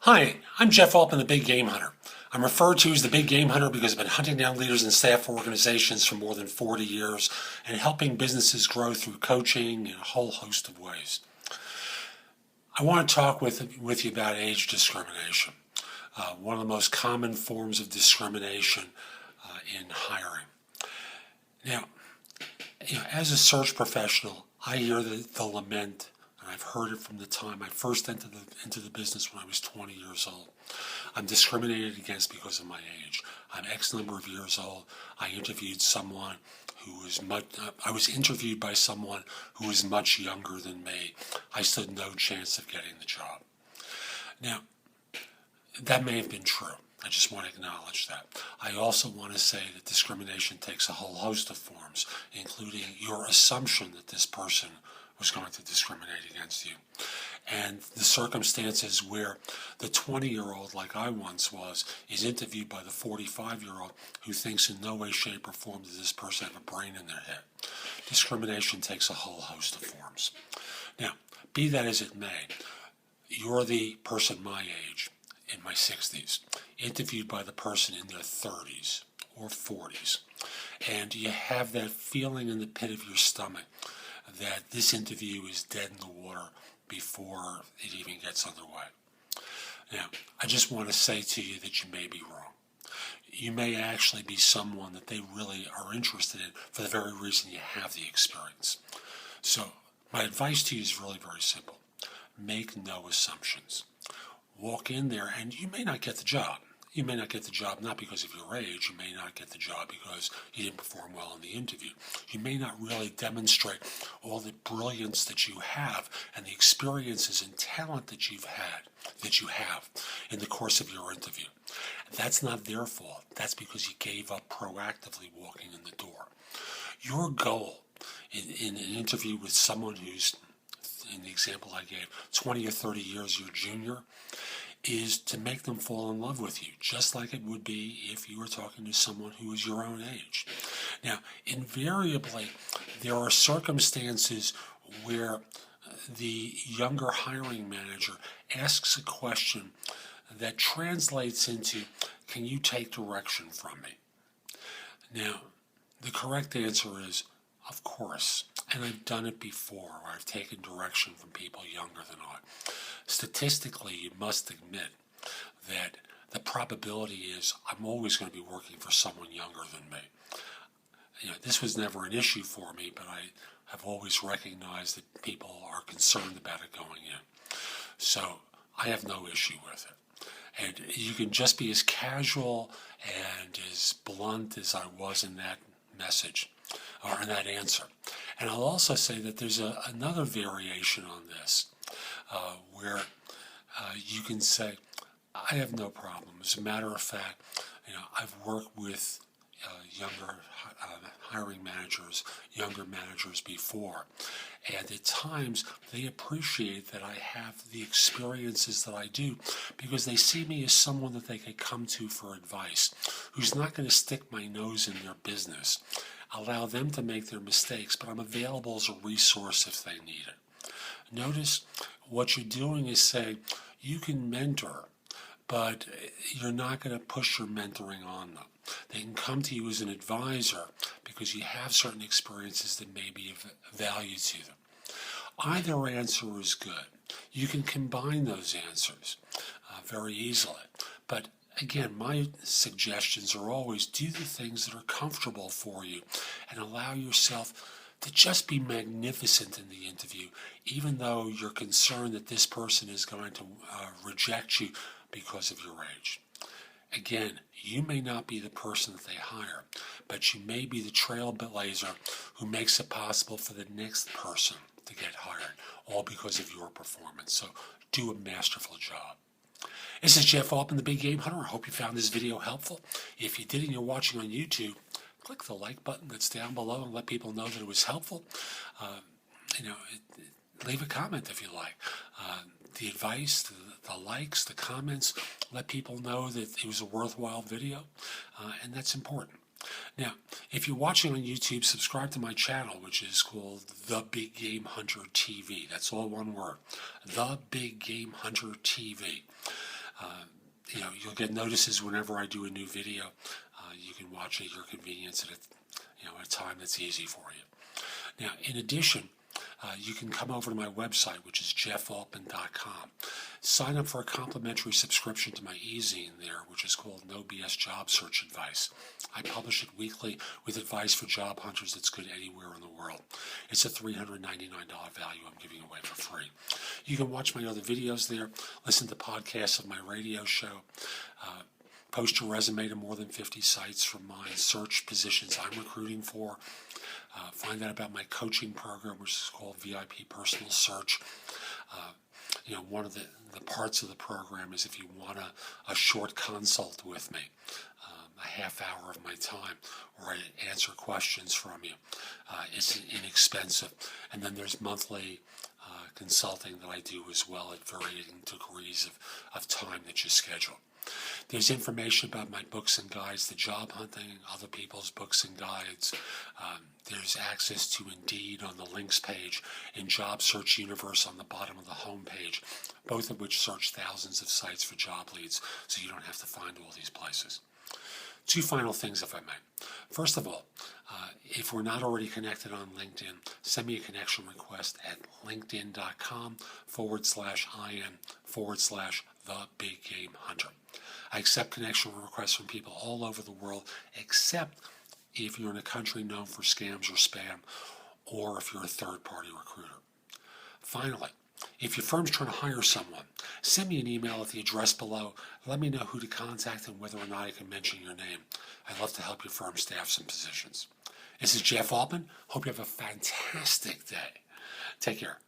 Hi, I'm Jeff Altman, the Big Game Hunter. I'm referred to as the Big Game Hunter because I've been hunting down leaders and staff for organizations for more than 40 years and helping businesses grow through coaching in a whole host of ways. I want to talk with you about age discrimination, one of the most common forms of discrimination in hiring. Now, as a search professional, I hear the lament, and I've heard it from the time I first entered into the business when I was 20 years old. I'm discriminated against because of my age. I'm X number of years old. I interviewed someone I was interviewed by someone who was much younger than me. I stood no chance of getting the job. Now, that may have been true. I just want to acknowledge that. I also want to say that discrimination takes a whole host of forms, including your assumption that this person was going to discriminate against you. And the circumstances where the 20-year-old, like I once was, is interviewed by the 45-year-old who thinks in no way, shape, or form does this person have a brain in their head. Discrimination takes a whole host of forms. Now, be that as it may, you're the person my age, in my 60s, interviewed by the person in their 30s or 40s, and you have that feeling in the pit of your stomach that this interview is dead in the water before it even gets underway. Now, I just want to say to you that you may be wrong. You may actually be someone that they really are interested in for the very reason you have the experience. So, my advice to you is really very simple. Make no assumptions. Walk in there and you may not get the job. You may not get the job not because of your age. You may not get the job because you didn't perform well in the interview. You may not really demonstrate all the brilliance that you have and the experiences and talent that you have in the course of your interview. That's not their fault. That's because you gave up proactively walking in the door. Your goal in an interview with someone who's, in the example I gave, 20 or 30 years your junior, is to make them fall in love with you, just like it would be if you were talking to someone who is your own age. Now, invariably, there are circumstances where the younger hiring manager asks a question that translates into, can you take direction from me? Now, the correct answer is, of course, and I've done it before, where I've taken direction from people younger than I. Statistically, you must admit that the probability is I'm always going to be working for someone younger than me. This was never an issue for me, but I have always recognized that people are concerned about it going in. So I have no issue with it. And you can just be as casual and as blunt as I was in that message, or in that answer. And I'll also say that there's another variation on this, where you can say, I have no problem. As a matter of fact, I've worked with younger hiring managers, younger managers before, and at times they appreciate that I have the experiences that I do because they see me as someone that they could come to for advice, who's not going to stick my nose in their business, allow them to make their mistakes, but I'm available as a resource if they need it. Notice what you're doing is saying you can mentor, but you're not going to push your mentoring on them. They can come to you as an advisor because you have certain experiences that may be of value to them. Either answer is good. You can combine those answers very easily. But again, my suggestions are always do the things that are comfortable for you and allow yourself to just be magnificent in the interview, even though you're concerned that this person is going to reject you because of your age. Again, you may not be the person that they hire, but you may be the trailblazer who makes it possible for the next person to get hired, all because of your performance. So do a masterful job. This is Jeff Altman, the Big Game Hunter. I hope you found this video helpful. If you did and you're watching on YouTube, click the like button that's down below and let people know that it was helpful. Leave a comment if you like. The advice, the likes, the comments, let people know that it was a worthwhile video, and that's important. Now, if you're watching on YouTube, subscribe to my channel, which is called The Big Game Hunter TV. That's all one word. The Big Game Hunter TV. You'll get notices whenever I do a new video. You can watch it at your convenience at a time that's easy for you. Now, in addition, you can come over to my website, which is jeffaltman.com. Sign up for a complimentary subscription to my e-zine there, which is called No BS Job Search Advice. I publish it weekly with advice for job hunters that's good anywhere in the world. It's a $399 value I'm giving away for free. You can watch my other videos there, listen to podcasts of my radio show, post your resume to more than 50 sites from mine, search positions I'm recruiting for, find out about my coaching program, which is called VIP Personal Search. One of the parts of the program is if you want a short consult with me, a half hour of my time, or I answer questions from you. It's inexpensive. And then there's monthly consulting that I do as well at varying degrees of time that you schedule. There's information about my books and guides to job hunting, other people's books and guides. There's access to Indeed on the links page and Job Search Universe on the bottom of the home page, both of which search thousands of sites for job leads, so you don't have to find all these places. Two final things, if I may. First of all, if we're not already connected on LinkedIn, send me a connection request at linkedin.com/IN/the-big-game-hunter. I accept connection requests from people all over the world, except if you're in a country known for scams or spam, or if you're a third-party recruiter. Finally, if your firm's trying to hire someone, send me an email at the address below. Let me know who to contact and whether or not I can mention your name. I'd love to help your firm staff some positions. This is Jeff Altman. Hope you have a fantastic day. Take care.